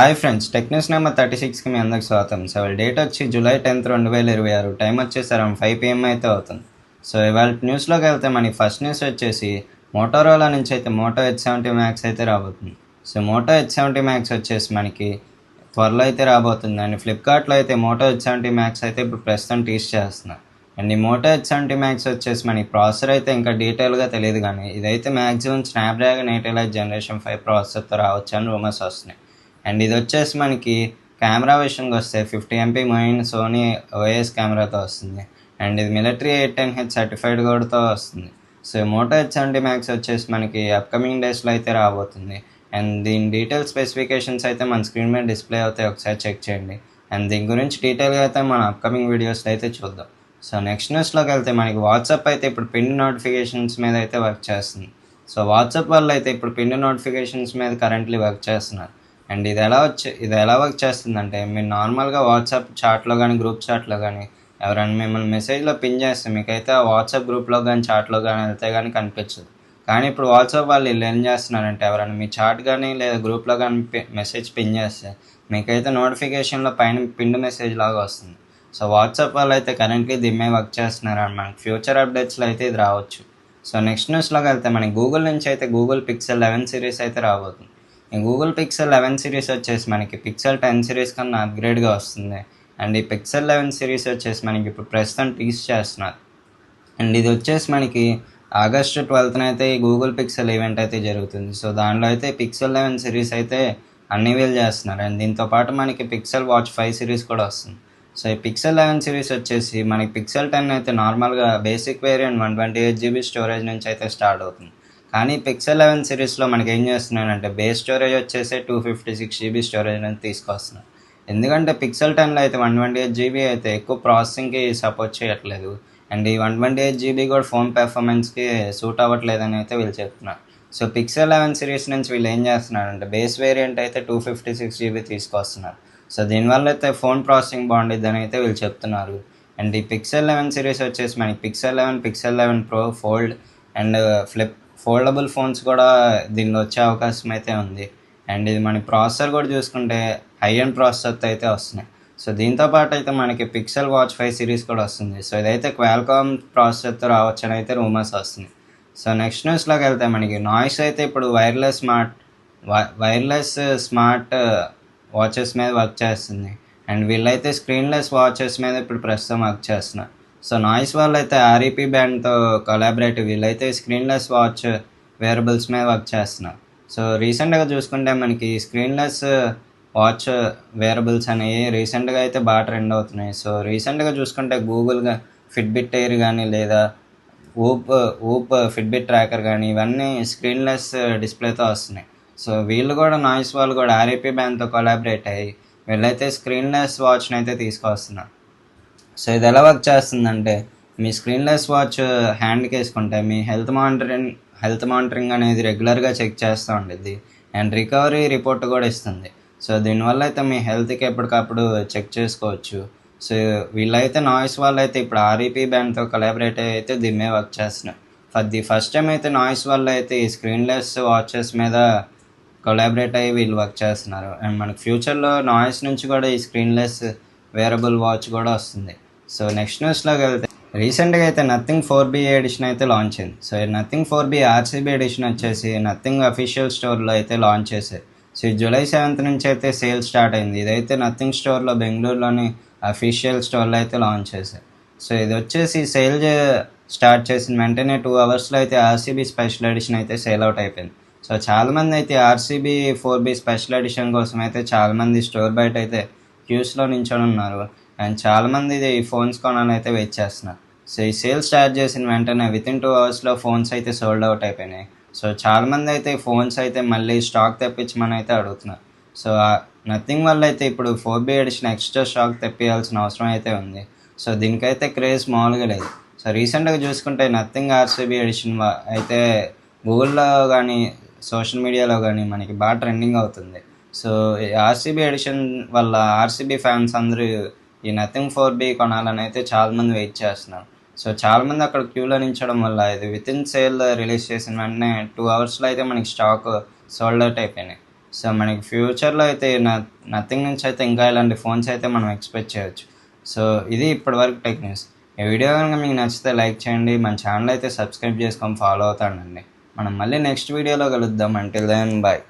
Hi friends, techniques number 36కి మీ అందరికి స్వాగతం. So ఇవాళ డేట్ వచ్చి జూలై 10th 2026, టైం వచ్చేసి అరౌండ్ 5 PM అయితే అవుతుంది. సో ఇవాళ న్యూస్లోకి వెళ్తే మనకి ఫస్ట్ న్యూస్ వచ్చేసి మోటోరోలా నుంచి అయితే మోటో H70 మ్యాక్స్ అయితే రాబోతుంది. సో మోటో H70 మ్యాక్స్ వచ్చేసి మనకి త్వరలో అయితే రాబోతుంది. అండ్ ఫ్లిప్కార్ట్లో అయితే మోటో H70 మ్యాక్స్ అయితే ఇప్పుడు ప్రస్తుతం టీస్ చేస్తున్నారు. అండ్ ఈ మోటో H70 మ్యాక్స్ వచ్చేసి మనకి ప్రాసెసర్ అయితే ఇంకా డీటెయిల్గా తెలియదు, కానీ ఇదైతే మ్యాక్సిమం స్నాప్డ్రాగన్ 8 Elite జనరేషన్ 5 ప్రాసెసర్తో రావచ్చు అని రూమర్స్ వస్తున్నాయి. అండ్ ఇది వచ్చేసి మనకి కెమెరా విషయానికి వస్తే 50MP మెయిన్ సోనీ OIS కెమెరాతో వస్తుంది. అండ్ ఇది మిలిటరీ 810H సర్టిఫైడ్ కూడాతో వస్తుంది. సో మోటో H70 మ్యాక్స్ వచ్చేసి మనకి అప్కమింగ్ డేస్లో అయితే రాబోతుంది. అండ్ దీని డీటెయిల్ స్పెసిఫికేషన్స్ అయితే మన స్క్రీన్ మీద డిస్ప్లే అవుతాయి, ఒకసారి చెక్ చేయండి. అండ్ దీని గురించి డీటెయిల్గా అయితే మన అప్కమింగ్ వీడియోస్లో అయితే చూద్దాం. సో నెక్స్ట్ న్యూస్లోకి వెళ్తే మనకి వాట్సాప్ అయితే ఇప్పుడు పిన్ నోటిఫికేషన్స్ మీద అయితే వర్క్ చేస్తుంది. సో వాట్సాప్ వల్ల అయితే ఇప్పుడు పిన్ నోటిఫికేషన్స్ మీద కరెంట్లీ వర్క్ చేస్తున్నారు. అండ్ ఇది ఎలా వర్క్ చేస్తుందంటే, మీరు నార్మల్గా వాట్సాప్ చాట్లో కానీ గ్రూప్ చాట్లో కానీ ఎవరైనా మిమ్మల్ని మెసేజ్లో పిన్ చేస్తే మీకైతే ఆ వాట్సాప్ గ్రూప్లో కానీ చాట్లో కానీ వెళ్తే కానీ కనిపించదు. కానీ ఇప్పుడు వాట్సాప్ వాళ్ళు వీళ్ళు ఏం చేస్తున్నారంటే, ఎవరైనా మీ చాట్ కానీ లేదా గ్రూప్లో కానీ మెసేజ్ పిన్ చేస్తే మీకైతే నోటిఫికేషన్లో పైన పిన్ మెసేజ్ లాగా వస్తుంది. సో వాట్సాప్ వాళ్ళు అయితే కరెంట్లీ దీన్నే వర్క్ చేస్తున్నారు అండ్ మనకి ఫ్యూచర్ అప్డేట్స్లో అయితే ఇది రావచ్చు. సో నెక్స్ట్ న్యూస్లోకి వెళ్తే మనకి గూగుల్ నుంచి అయితే గూగుల్ పిక్సెల్ 11 సిరీస్ అయితే రాబోతుంది. ఈ గూగుల్ పిక్సెల్ 11 సిరీస్ వచ్చేసి మనకి పిక్సెల్ 10 సిరీస్ కన్నా అప్గ్రేడ్గా వస్తుంది. అండ్ ఈ పిక్సెల్ 11 సిరీస్ వచ్చేసి మనకి ఇప్పుడు ప్రస్తుతం టీస్ చేస్తున్నారు. అండ్ ఇది వచ్చేసి మనకి ఆగస్టు 12th అయితే ఈ గూగుల్ పిక్సెల్ ఈవెంట్ అయితే జరుగుతుంది. సో దానిలో అయితే పిక్సెల్ 11 సిరీస్ అయితే అన్వీల్ చేస్తున్నారు. అండ్ దీంతోపాటు మనకి పిక్సెల్ వాచ్ 5 సిరీస్ కూడా వస్తుంది. సో ఈ పిక్సెల్ 11 సిరీస్ వచ్చేసి మనకి పిక్సెల్ 10 అయితే నార్మల్గా బేసిక్ వేరియంట్ 128GB స్టోరేజ్ నుంచి అయితే స్టార్ట్ అవుతుంది. కానీ పిక్సెల్ 11 సిరీస్లో మనకి ఏం చేస్తున్నానంటే బేస్ స్టోరేజ్ వచ్చేసి 256GB స్టోరేజ్ నుంచి తీసుకొస్తున్నాను. ఎందుకంటే పిక్సెల్ 10లో అయితే 128GB అయితే ఎక్కువ ప్రాసెసింగ్కి సపోర్ట్ చేయట్లేదు. అండ్ ఈ 128GB కూడా ఫోన్ పెర్ఫార్మెన్స్కి సూట్ అవ్వట్లేదని అయితే వీళ్ళు చెప్తున్నారు. సో పిక్సెల్ 11 సిరీస్ నుంచి వీళ్ళు ఏం చేస్తున్నారంటే బేస్ వేరియంట్ అయితే 256GB తీసుకొస్తున్నారు. సో దీనివల్ల అయితే ఫోన్ ప్రాసెసింగ్ బాగుండిద్దని అయితే వీళ్ళు చెప్తున్నారు. అండ్ ఈ పిక్సెల్ 11 సిరీస్ వచ్చేసి మనకి pixel 11, pixel 11 Pro, fold and foldable phones కూడా దీనిలో వచ్చే అవకాశం అయితే ఉంది. అండ్ ఇది మన ప్రాసెసర్ కూడా చూసుకుంటే హై అండ్ ప్రాసెసర్తో అయితే వస్తున్నాయి. సో దీంతోపాటు అయితే మనకి పిక్సెల్ వాచ్ 5 సిరీస్ కూడా వస్తుంది. సో ఇదైతే క్వాల్కామ్ ప్రాసెసర్తో రావచ్చు అని అయితే రూమర్స్ వస్తుంది. సో నెక్స్ట్ న్యూస్లోకి వెళ్తే మనకి నాయిస్ అయితే ఇప్పుడు వైర్లెస్ స్మార్ట్ వాచెస్ మీద వర్క్ చేస్తుంది. అండ్ వీళ్ళైతే స్క్రీన్లెస్ వాచెస్ మీద ఇప్పుడు ప్రస్తుతం వర్క్ చేస్తున్నారు. సో నాయిస్ వాళ్ళు అయితే REP బ్యాండ్తో కొలాబరేటివ్ వీళ్ళైతే స్క్రీన్లెస్ వాచ్ వేరబుల్స్ మీద వర్క్ చేస్తున్నారు. సో రీసెంట్గా చూసుకుంటే మనకి స్క్రీన్లెస్ వాచ్ వేరబుల్స్ అనేవి రీసెంట్గా అయితే బాగా ట్రెండ్ అవుతున్నాయి. సో రీసెంట్గా చూసుకుంటే గూగుల్గా ఫిట్బిట్ ఎయిర్ కానీ లేదా ఊప్ ఫిట్బిట్ ట్రాకర్ కానీ ఇవన్నీ స్క్రీన్లెస్ డిస్ప్లేతో వస్తున్నాయి. సో వీళ్ళు కూడా నాయిస్ వాళ్ళు కూడా REP బ్యాండ్తో కొలాబరేట్ అయ్యి వీళ్ళైతే స్క్రీన్లెస్ వాచ్ని అయితే తీసుకొస్తున్నారు. సో ఇది ఎలా వర్క్ చేస్తుందంటే, మీ స్క్రీన్లెస్ వాచ్ హ్యాండ్కి వేసుకుంటే మీ హెల్త్ మానిటరింగ్ అనేది రెగ్యులర్గా చెక్ చేస్తూ ఉంటుంది. అండ్ రికవరీ రిపోర్ట్ కూడా ఇస్తుంది. సో దీనివల్ల అయితే మీ హెల్త్కి ఎప్పటికప్పుడు చెక్ చేసుకోవచ్చు. సో వీళ్ళైతే నాయిస్ వాళ్ళు అయితే ఇప్పుడు REP బ్యాండ్తో కొలాబరేట్ అయితే దీని మీద వర్క్ చేస్తున్నారు. ఫస్ట్ టైం అయితే నాయిస్ వాళ్ళు అయితే ఈ స్క్రీన్లెస్ వాచెస్ మీద కొలాబరేట్ అయ్యి వీళ్ళు వర్క్ చేస్తున్నారు. అండ్ మనకి ఫ్యూచర్లో నాయిస్ నుంచి కూడా ఈ స్క్రీన్లెస్ వేరబుల్ వాచ్ కూడా వస్తుంది. సో నెక్స్ట్ న్యూస్లోకి వెళ్తే రీసెంట్గా అయితే నథింగ్ 4B ఎడిషన్ అయితే లాంచ్ అయింది. So nothing 4B RCB edition వచ్చేసి నథింగ్ అఫీషియల్ స్టోర్లో అయితే లాంచ్ చేశారు. సో జూలై 7th నుంచి అయితే సేల్ స్టార్ట్ అయింది. ఇదైతే నథింగ్ స్టోర్లో బెంగళూరులోని అఫీషియల్ స్టోర్లో అయితే లాంచ్ చేశారు. సో ఇది వచ్చేసి సేల్ స్టార్ట్ చేసిన వెంటనే 2 hours అయితే RCB స్పెషల్ ఎడిషన్ అయితే సేల్ అవుట్ అయిపోయింది. సో చాలామంది అయితే RCB 4B స్పెషల్ ఎడిషన్ కోసం అయితే చాలామంది స్టోర్ బయట అయితే క్యూస్లో నించొని ఉన్నారు. అండ్ చాలామంది ఈ ఫోన్స్ కొనాలని అయితే వెయిట్ చేస్తున్నారు. సో ఈ సేల్ స్టార్ట్ చేసిన వెంటనే వితిన్ 2 hours ఫోన్స్ అయితే సోల్డ్ అవుట్ అయిపోయినాయి. సో చాలామంది అయితే ఫోన్స్ అయితే మళ్ళీ స్టాక్ తెప్పించమని అయితే అడుగుతున్నారు. సో నథింగ్ వల్ల అయితే ఇప్పుడు 4B ఎడిషన్ ఎక్స్ట్రా స్టాక్ తెప్పించాల్సిన అవసరం అయితే ఉంది. సో దీనికైతే క్రేజ్ మామూలుగా లేదు. సో రీసెంట్గా చూసుకుంటే నథింగ్ RCB ఎడిషన్ అయితే గూగుల్లో కానీ సోషల్ మీడియాలో కానీ మనకి బాగా ట్రెండింగ్ అవుతుంది. సో RCB ఎడిషన్ వల్ల RCB ఫ్యాన్స్ అందరూ ఈ నథింగ్ 4B కొనాలని అయితే చాలామంది వెయిట్ చేస్తున్నారు. సో చాలామంది అక్కడ క్యూలో నించడం వల్ల ఇది వితిన్ సేల్ రిలీజ్ చేసిన వెంటనే 2 hours అయితే మనకి స్టాక్ సోల్డ్ అవుట్ అయిపోయినాయి. సో మనకి ఫ్యూచర్లో అయితే నథింగ్ నుంచి అయితే ఇంకా ఇలాంటి ఫోన్స్ అయితే మనం ఎక్స్పెక్ట్ చేయొచ్చు. సో ఇది ఇప్పటివరకు టెక్ న్యూస్. ఈ వీడియో కనుక మీకు నచ్చితే లైక్ చేయండి, మన ఛానల్ అయితే సబ్స్క్రైబ్ చేసుకొని ఫాలో అవుతానండి. మనం మళ్ళీ నెక్స్ట్ వీడియోలో కలుద్దాం. Until then bye.